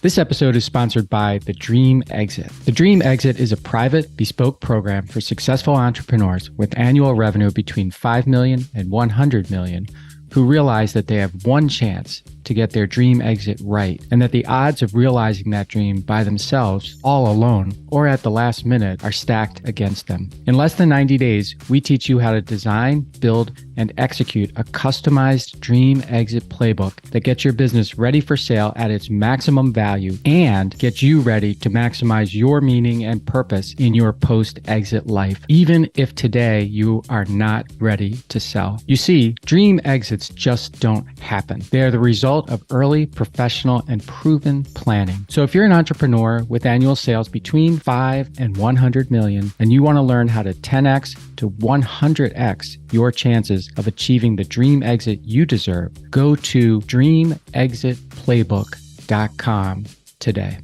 This episode is sponsored by The Dream Exit. The Dream Exit is a private, bespoke program for successful entrepreneurs with annual revenue between $5 million and $100 million who realize that they have one chance to get their dream exit right, and that the odds of realizing that dream by themselves, all alone, or at the last minute are stacked against them. In less than 90 days, we teach you how to design, build, and execute a customized dream exit playbook that gets your business ready for sale at its maximum value and gets you ready to maximize your meaning and purpose in your post-exit life, even if today you are not ready to sell. You see, dream exits just don't happen. They are the result of early, professional, and proven planning. So if you're an entrepreneur with annual sales between 5 and 100 million, and you want to learn how to 10x to 100x your chances of achieving the dream exit you deserve, go to dreamexitplaybook.com today.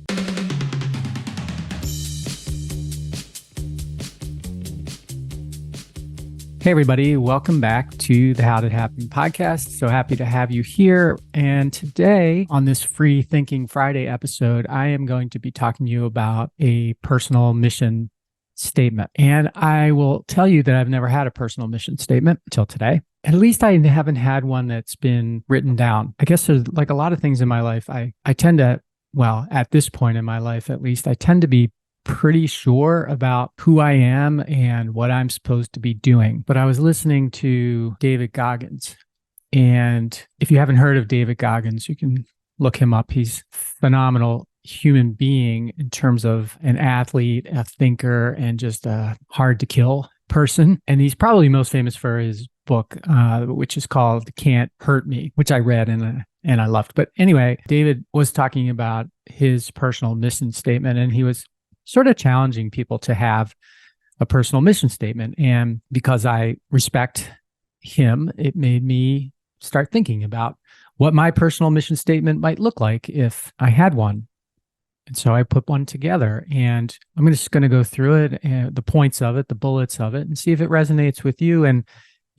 Hey everybody, welcome back to the How Did It Happen podcast. So happy to have you here. And today on this Free Thinking Friday episode, I am going to be talking to you about a personal mission statement. And I will tell you that I've never had a personal mission statement until today. At least I haven't had one that's been written down. I guess there's like a lot of things in my life. I tend to, well, at this point in my life, at least, I tend to be pretty sure about who I am and what I'm supposed to be doing. But I was listening to David Goggins. And if you haven't heard of David Goggins, you can look him up. He's a phenomenal human being in terms of an athlete, a thinker, and just a hard to kill person. And he's probably most famous for his book, which is called Can't Hurt Me, which I read and I loved. But anyway, David was talking about his personal mission statement, and he was sort of challenging people to have a personal mission statement. And because I respect him, it made me start thinking about what my personal mission statement might look like if I had one. And so I put one together, and I'm just going to go through it, and the points of it, the bullets of it, and see if it resonates with you. And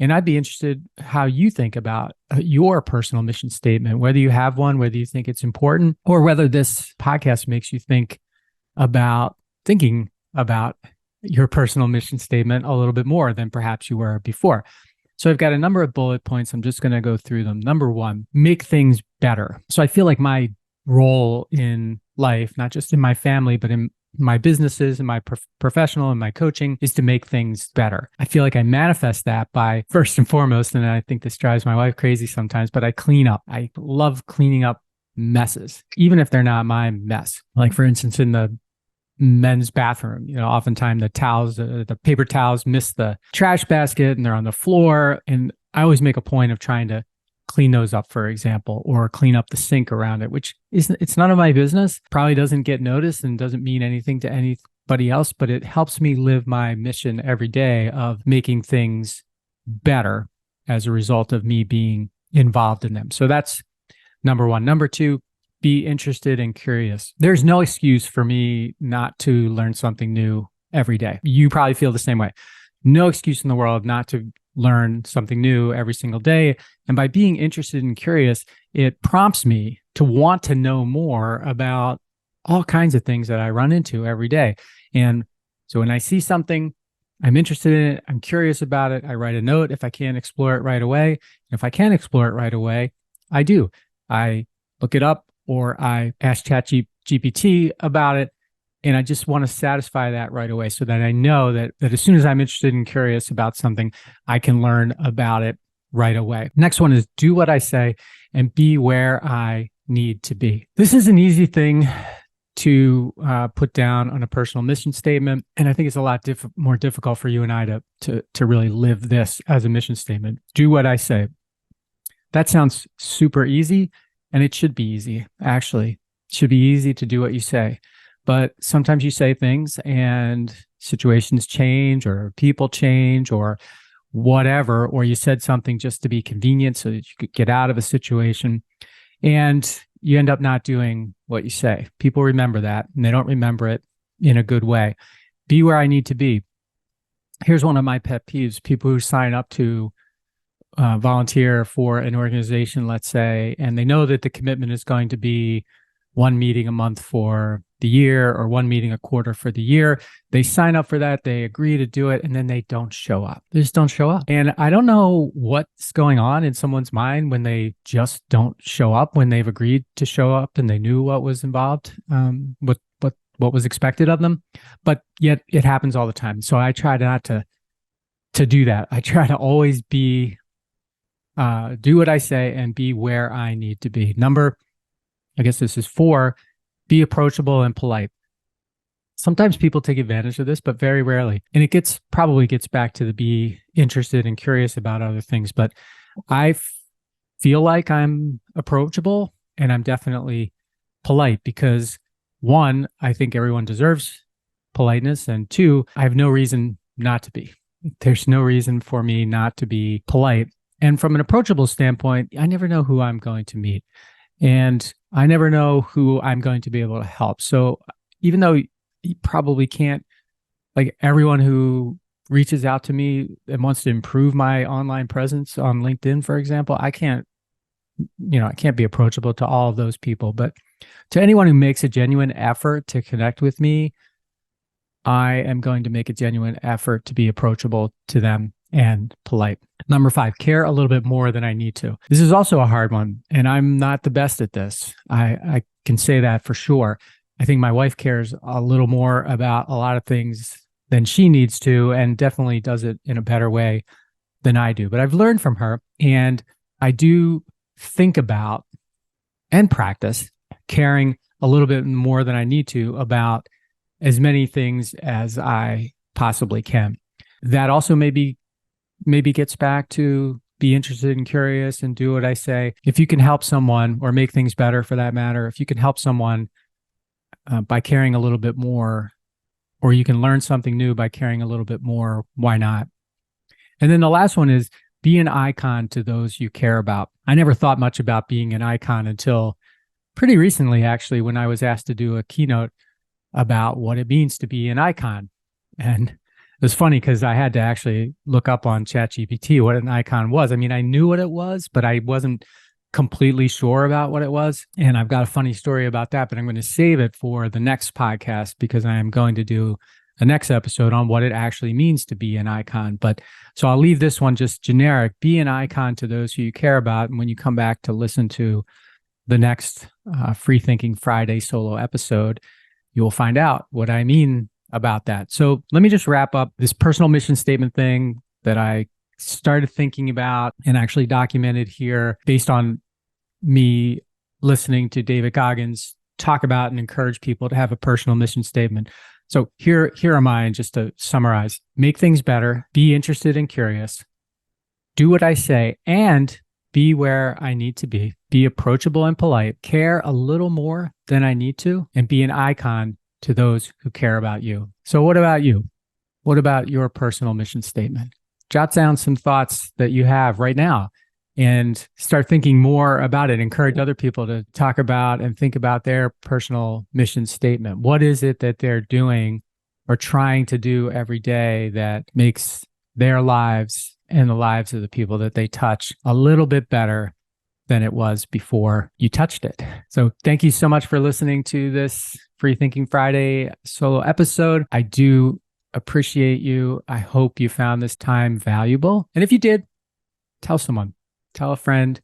I'd be interested how you think about your personal mission statement, whether you have one, whether you think it's important, or whether this podcast makes you think about thinking about your personal mission statement a little bit more than perhaps you were before. So I've got a number of bullet points. I'm just going to go through them. Number one, make things better. So I feel like my role in life, not just in my family, but in my businesses and my professional and my coaching, is to make things better. I feel like I manifest that by, first and foremost, and I think this drives my wife crazy sometimes, but I clean up. I love cleaning up messes, even if they're not my mess. Like for instance, in the men's bathroom, oftentimes the paper towels miss the trash basket and they're on the floor. And I always make a point of trying to clean those up, for example, or clean up the sink around it, which it's none of my business, probably doesn't get noticed and doesn't mean anything to anybody else, but it helps me live my mission every day of making things better as a result of me being involved in them. So that's number one. Number two, be interested and curious. There's no excuse for me not to learn something new every day. You probably feel the same way. No excuse in the world not to learn something new every single day. And by being interested and curious, it prompts me to want to know more about all kinds of things that I run into every day. And so when I see something, I'm interested in it, I'm curious about it, I write a note if I can't explore it right away. And if I can explore it right away, I do. I look it up, or I ask ChatGPT about it, and I just want to satisfy that right away so that I know that as soon as I'm interested and curious about something, I can learn about it right away. Next one is do what I say and be where I need to be. This is an easy thing to put down on a personal mission statement, and I think it's a lot more difficult for you and I to really live this as a mission statement. Do what I say. That sounds super easy. And it should be easy, actually. It should be easy to do what you say. But sometimes you say things and situations change or people change or whatever, or you said something just to be convenient so that you could get out of a situation. And you end up not doing what you say. People remember that, and they don't remember it in a good way. Be where I need to be. Here's one of my pet peeves. People who sign up to volunteer for an organization, let's say, and they know that the commitment is going to be one meeting a month for the year or one meeting a quarter for the year. They sign up for that, they agree to do it, and then they don't show up. They just don't show up. And I don't know what's going on in someone's mind when they just don't show up, when they've agreed to show up and they knew what was involved, what was expected of them, but yet it happens all the time. So I try not to do that. I try to always be, do what I say and be where I need to be. I guess this is 4, be approachable and polite. Sometimes people take advantage of this, but very rarely. And it probably gets back to the be interested and curious about other things. But I feel like I'm approachable and I'm definitely polite because 1, I think everyone deserves politeness. And 2, I have no reason not to be. There's no reason for me not to be polite. And from an approachable standpoint, I never know who I'm going to meet. And I never know who I'm going to be able to help. So even though you probably can't, like everyone who reaches out to me and wants to improve my online presence on LinkedIn, for example, I can't be approachable to all of those people. But to anyone who makes a genuine effort to connect with me, I am going to make a genuine effort to be approachable to them and polite. Number 5, care a little bit more than I need to. This is also a hard one, and I'm not the best at this. I can say that for sure. I think my wife cares a little more about a lot of things than she needs to, and definitely does it in a better way than I do. But I've learned from her, and I do think about and practice caring a little bit more than I need to about as many things as I possibly can. That also maybe gets back to be interested and curious and do what I say. If you can help someone or make things better for that matter, if you can help someone by caring a little bit more, or you can learn something new by caring a little bit more, why not? And then the last one is be an icon to those you care about. I never thought much about being an icon until pretty recently, actually, when I was asked to do a keynote about what it means to be an icon. And it was funny because I had to actually look up on ChatGPT what an icon was. I mean, I knew what it was, but I wasn't completely sure about what it was. And I've got a funny story about that, but I'm going to save it for the next podcast because I am going to do a next episode on what it actually means to be an icon. But so I'll leave this one just generic. Be an icon to those who you care about. And when you come back to listen to the next Free Thinking Friday solo episode, you will find out what I mean about that. So let me just wrap up this personal mission statement thing that I started thinking about and actually documented here based on me listening to David Goggins talk about and encourage people to have a personal mission statement. So here are mine, just to summarize. Make things better, be interested and curious, do what I say, and be where I need to be approachable and polite, care a little more than I need to, and be an icon to those who care about you. So what about you? What about your personal mission statement? Jot down some thoughts that you have right now and start thinking more about it. Encourage other people to talk about and think about their personal mission statement. What is it that they're doing or trying to do every day that makes their lives and the lives of the people that they touch a little bit better than it was before you touched it? So thank you so much for listening to this Free Thinking Friday solo episode. I do appreciate you. I hope you found this time valuable. And if you did, tell someone, tell a friend,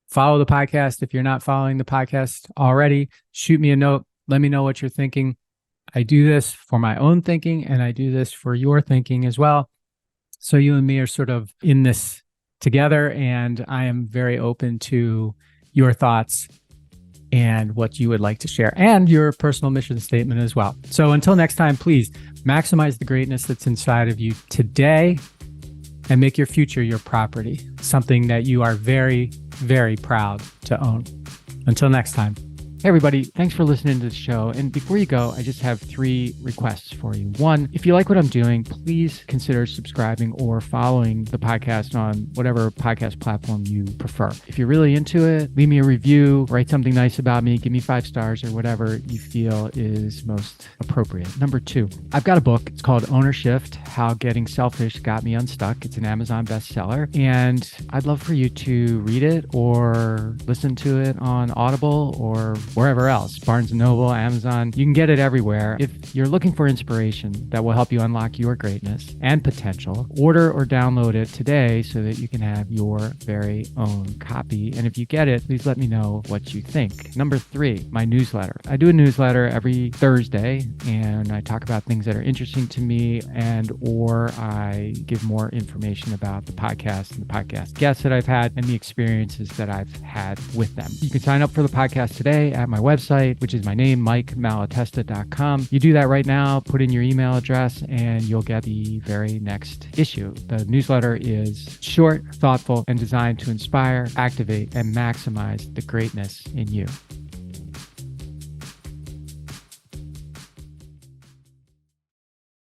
follow the podcast. If you're not following the podcast already, shoot me a note. Let me know what you're thinking. I do this for my own thinking, and I do this for your thinking as well. So you and me are sort of in this together, and I am very open to your thoughts and what you would like to share and your personal mission statement as well. So until next time, please maximize the greatness that's inside of you today and make your future your property, something that you are very, very proud to own. Until next time. Hey everybody, thanks for listening to the show. And before you go, I just have 3 requests for you. 1, if you like what I'm doing, please consider subscribing or following the podcast on whatever podcast platform you prefer. If you're really into it, leave me a review, write something nice about me, give me 5 stars or whatever you feel is most appropriate. Number 2, I've got a book. It's called Ownership: How Getting Selfish Got Me Unstuck. It's an Amazon bestseller, and I'd love for you to read it or listen to it on Audible or wherever else, Barnes & Noble, Amazon. You can get it everywhere. If you're looking for inspiration that will help you unlock your greatness and potential, order or download it today so that you can have your very own copy. And if you get it, please let me know what you think. Number 3, my newsletter. I do a newsletter every Thursday, and I talk about things that are interesting to me or I give more information about the podcast and the podcast guests that I've had and the experiences that I've had with them. You can sign up for the podcast today at my website, which is my name, MikeMalatesta.com. You do that right now, put in your email address, and you'll get the very next issue. The newsletter is short, thoughtful, and designed to inspire, activate, and maximize the greatness in you.